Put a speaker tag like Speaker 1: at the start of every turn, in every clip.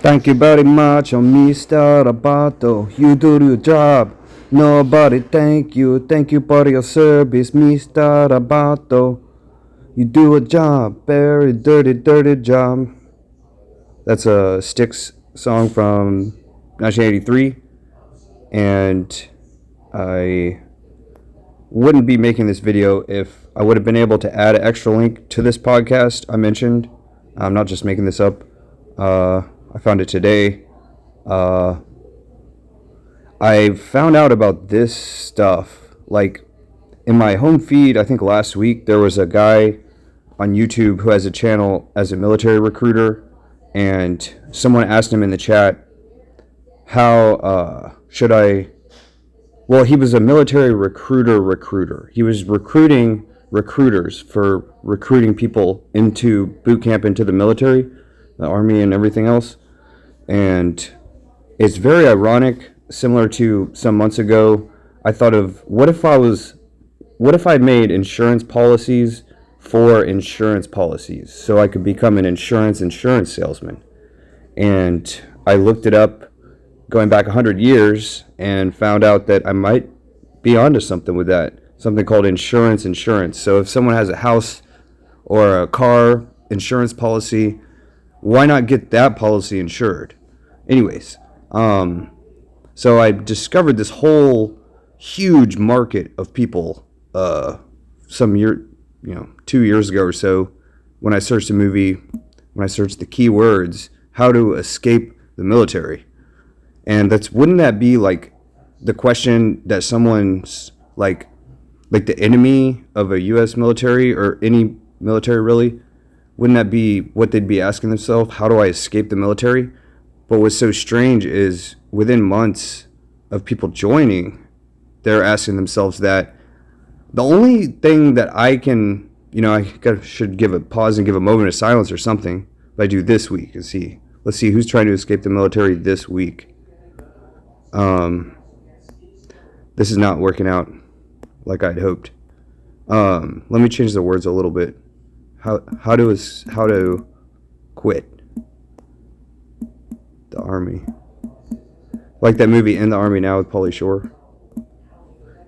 Speaker 1: Thank you very much, Mr. Roboto. You do your job. Nobody thank you. Thank you for your service, Mr. Roboto. You do a job, very dirty, dirty job. That's a Styx song from 1983, and I wouldn't be making this video if I would have been able to add an extra link to this podcast I mentioned. I'm not just making this up. I found it today. I found out about this stuff like in my home feed. I think last week there was a guy on YouTube who has a channel as a military recruiter, and someone asked him in the chat, how should I... Well, he was a military recruiter. He was recruiting recruiters for recruiting people into boot camp, into the military, the army and everything else. And it's very ironic, similar to some months ago, I thought of, what if I made insurance policies for insurance policies so I could become an insurance salesman. And I looked it up going back 100 years and found out that I might be onto something with that, something called insurance. So if someone has a house or a car insurance policy, why not get that policy insured? Anyways, so I discovered this whole huge market of people 2 years ago or so, when I searched the keywords, how to escape the military. And wouldn't that be like the question that someone's like the enemy of a U.S. military, or any military really, wouldn't that be what they'd be asking themselves? How do I escape the military? But what's so strange is within months of people joining, they're asking themselves that. The only thing that I can, should give a pause and give a moment of silence or something, but I do this week and see. Let's see who's trying to escape the military this week. This is not working out like I'd hoped. Let me change the words a little bit. How to quit the army. Like that movie In the Army Now with Pauly Shore.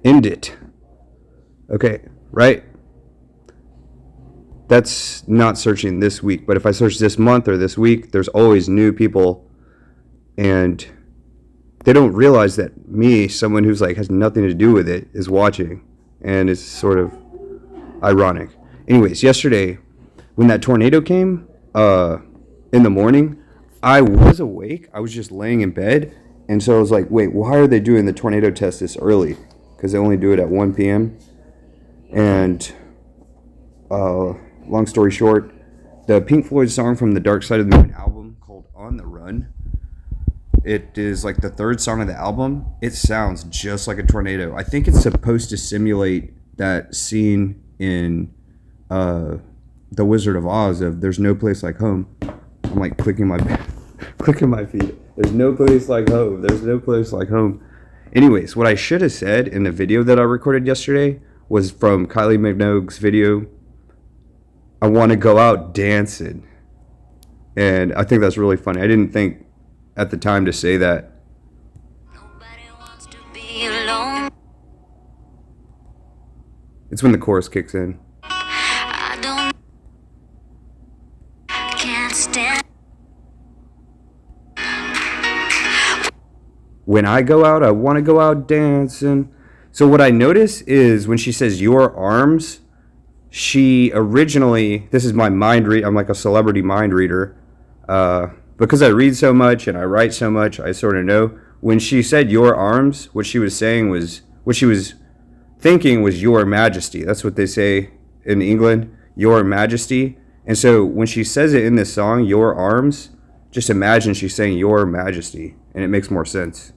Speaker 1: End it. Okay, right? That's not searching this week, but if I search this month or this week, there's always new people, and they don't realize that me, someone who's has nothing to do with it, is watching, and it's sort of ironic. Anyways, yesterday, when that tornado came, in the morning, I was awake. I was just laying in bed, and so I was like, wait, why are they doing the tornado test this early? Because they only do it at 1 p.m., and long story short, the Pink Floyd song from the Dark Side of the Moon album called On the Run, it is like the third song of the album. It sounds just like a tornado. I think it's supposed to simulate that scene in The Wizard of Oz of There's No Place Like Home. I'm like clicking my feet. There's no place like home. There's no place like home. Anyways, what I should have said in the video that I recorded yesterday was from Kylie Minogue's video, I want to go out dancing. And I think that's really funny. I didn't think at the time to say that.
Speaker 2: Nobody wants to be alone.
Speaker 1: It's when the chorus kicks in.
Speaker 2: Can't stand.
Speaker 1: When I go out, I want to go out dancing. So what I notice is when she says your arms, she originally, this is my mind read, I'm like a celebrity mind reader. Because I read so much and I write so much, I sort of know. When she said your arms, what she was saying was, what she was thinking was your majesty. That's what they say in England, your majesty. And so when she says it in this song, your arms, just imagine she's saying your majesty, and it makes more sense.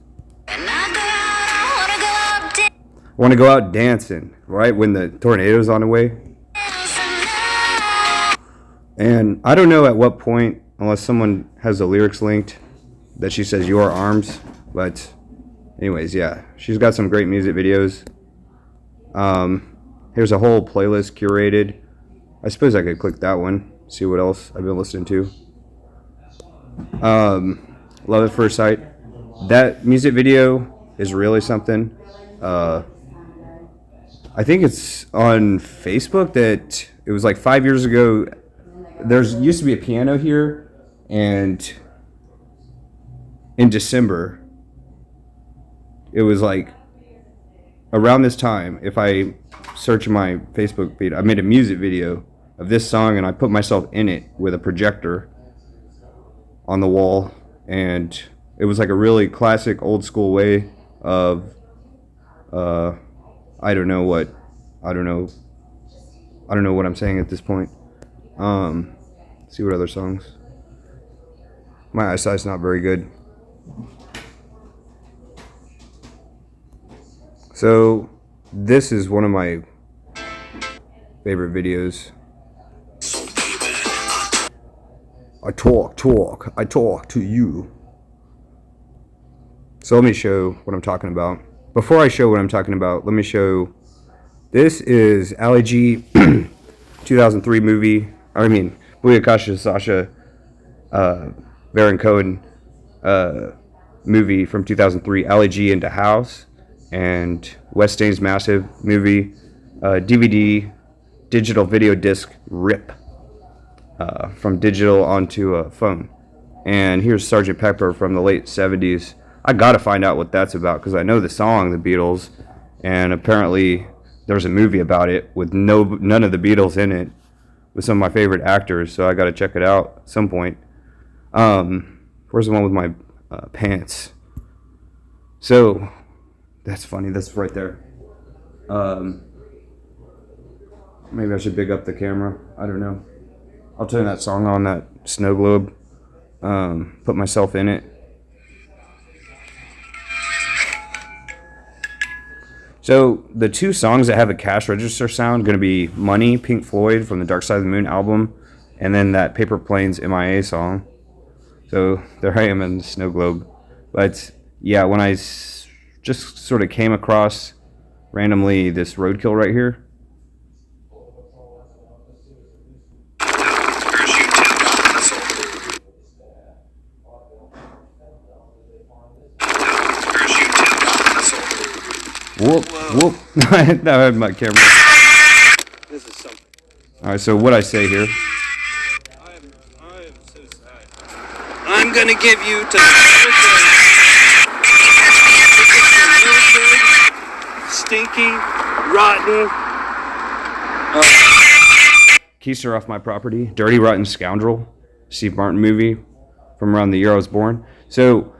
Speaker 1: I want to go out dancing, right? When the tornado's on the way. And I don't know at what point, unless someone has the lyrics linked, that she says your arms. But anyways, yeah, she's got some great music videos. Here's a whole playlist curated. I suppose I could click that one, see what else I've been listening to. Love at First Sight. That music video is really something. I think it's on Facebook that it was like 5 years ago. There's used to be a piano here, and in December, it was like around this time, if I search my Facebook feed, I made a music video of this song and I put myself in it with a projector on the wall, and it was like a really classic old school way of I don't know what I'm saying at this point. See what other songs. My eyesight's not very good. So this is one of my favorite videos. I talk to you. So let me show what I'm talking about. Before I show what I'm talking about, let me show. This is Ali G 2003 movie. I mean, Booyakasha Sasha Baron Cohen movie from 2003. Ali G into House, and Wes Staines' massive movie, DVD, digital video disc rip from digital onto a phone. And here's Sgt. Pepper from the late 70s. I gotta find out what that's about because I know the song, The Beatles, and apparently there's a movie about it with none of the Beatles in it, with some of my favorite actors. So I gotta check it out at some point. Where's the one with my pants? So that's funny. That's right there. Maybe I should big up the camera. I don't know. I'll turn that song on, that snow globe. Put myself in it. So the two songs that have a cash register sound going to be Money, Pink Floyd from the Dark Side of the Moon album, and then that Paper Planes MIA song. So there I am in the snow globe. But yeah, when I just sort of came across randomly this roadkill right here. Whoop, whoop. Now I had my camera. This is something. Alright, so what I say here. I am so sad. I'm gonna give you to stinky, rotten. Keister Off My Property. Dirty Rotten Scoundrel. Steve Martin movie from around the year I was born. So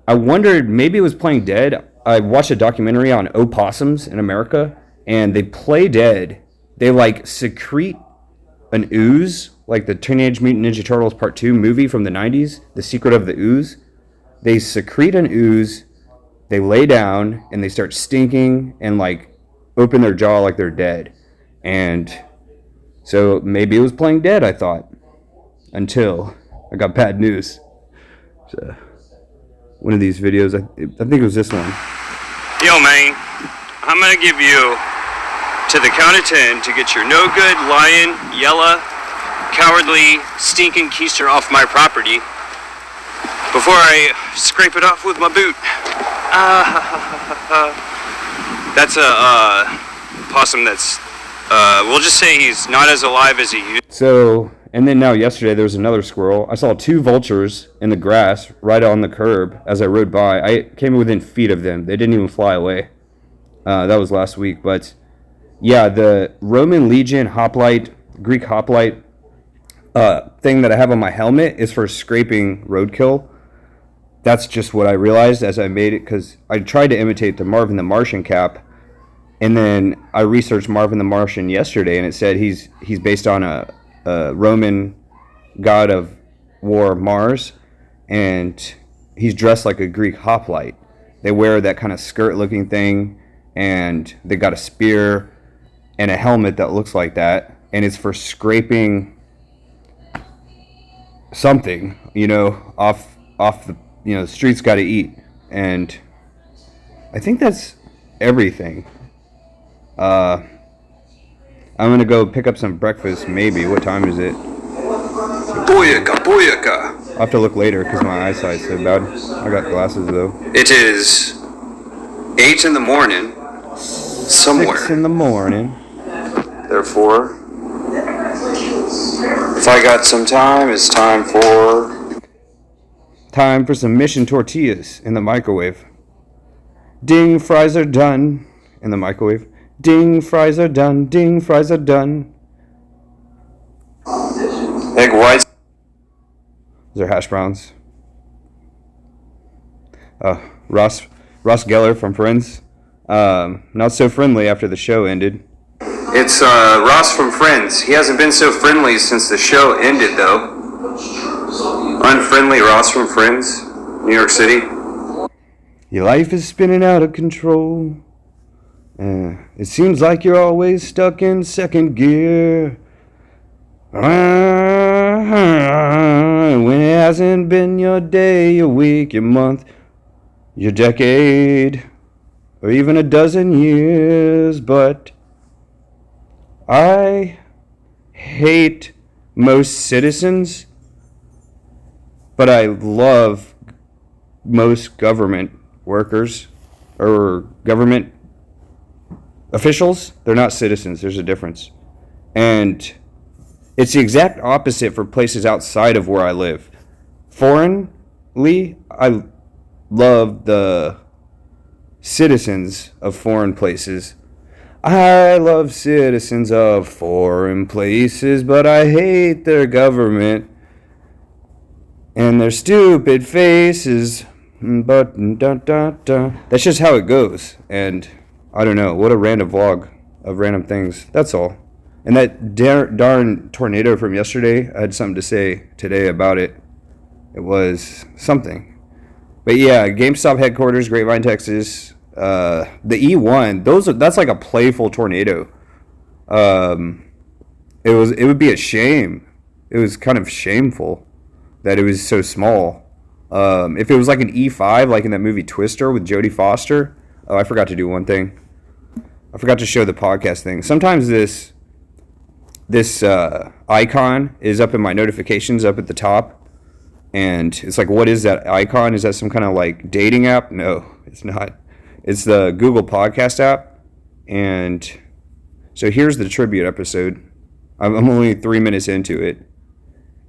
Speaker 1: I wondered, maybe it was playing dead. I watched a documentary on opossums in America, and they play dead. They like secrete an ooze, like the Teenage Mutant Ninja Turtles Part 2 movie from the 90s, The Secret of the Ooze. They secrete an ooze, they lay down, and they start stinking and like open their jaw like they're dead. And so maybe it was playing dead, I thought, until I got bad news. So, one of these videos, I think it was this one.
Speaker 3: Yo, man, I'm gonna give you to the count of 10 to get your no good, lying, yella, cowardly, stinking keister off my property before I scrape it off with my boot. That's a possum that's, we'll just say he's not as alive as he used.
Speaker 1: So, and then now yesterday there was another squirrel. I saw two vultures in the grass right on the curb as I rode by. I came within feet of them. They didn't even fly away. That was last week. But yeah, the Roman Legion hoplite, Greek hoplite thing that I have on my helmet is for scraping roadkill. That's just what I realized as I made it, because I tried to imitate the Marvin the Martian cap. And then I researched Marvin the Martian yesterday, and it said he's based on a Roman god of war, Mars, and he's dressed like a Greek hoplite. They wear that kind of skirt-looking thing, and they got a spear and a helmet that looks like that, and it's for scraping something, off the, the streets got to eat, and I think that's everything. I'm gonna go pick up some breakfast, maybe. What time is it?
Speaker 3: Booyaka, booyaka.
Speaker 1: I'll have to look later because my eyesight's so bad. I got glasses though.
Speaker 3: It is 8 in the morning, somewhere.
Speaker 1: 6 in the morning.
Speaker 3: Therefore, if I got some time, it's time for...
Speaker 1: Time for some mission tortillas in the microwave. Ding, fries are done in the microwave. Ding, fries are done. Ding, fries are done.
Speaker 3: Egg whites.
Speaker 1: Those are hash browns. Ross Geller from Friends. Not so friendly after the show ended.
Speaker 3: It's Ross from Friends. He hasn't been so friendly since the show ended, though. Unfriendly Ross from Friends, New York City.
Speaker 1: Your life is spinning out of control. It seems like you're always stuck in second gear. When it hasn't been your day, your week, your month, your decade, or even a dozen years. But I hate most citizens, but I love most government workers or government officials. They're not citizens. There's a difference. And it's the exact opposite for places outside of where I live. Foreignly, I love the citizens of foreign places. I love citizens of foreign places, but I hate their government and their stupid faces. But that's just how it goes. And I don't know. What a random vlog of random things. That's all. And that darn tornado from yesterday, I had something to say today about it. It was something. But yeah, GameStop headquarters, Grapevine, Texas. The E1, that's like a playful tornado. It would be a shame. It was kind of shameful that it was so small. If it was like an E5, like in that movie Twister with Jodie Foster. Oh, I forgot to do one thing. I forgot to show the podcast thing. Sometimes this icon is up in my notifications up at the top. And it's like, what is that icon? Is that some kind of like dating app? No, it's not. It's the Google Podcast app. And so here's the tribute episode. I'm only 3 minutes into it.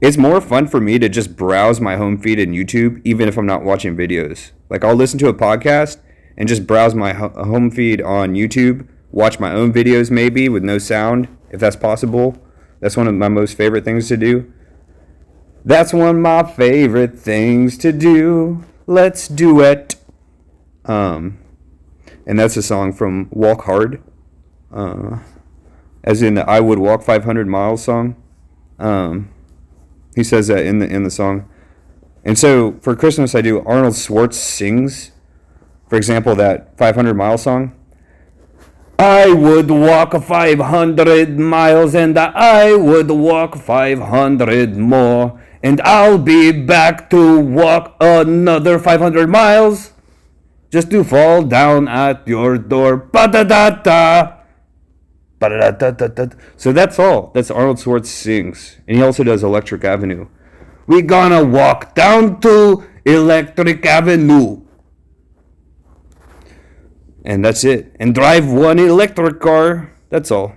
Speaker 1: It's more fun for me to just browse my home feed in YouTube, even if I'm not watching videos. Like I'll listen to a podcast and just browse my home feed on YouTube, watch my own videos maybe with no sound, if that's possible. That's one of my most favorite things to do. That's one of my favorite things to do. Let's do it. And that's a song from Walk Hard. As in the I Would Walk 500 Miles song. He says that in the song. And so for Christmas I do Arnold Schwartz Sings. For example, that 500 Mile song. I would walk 500 miles and I would walk 500 more. And I'll be back to walk another 500 miles. Just to fall down at your door. Ba-da-da-da. Ba-da-da-da-da-da. So that's all. That's Arnold Schwartz Sings. And he also does Electric Avenue. We're gonna walk down to Electric Avenue. And that's it. And drive one electric car. That's all.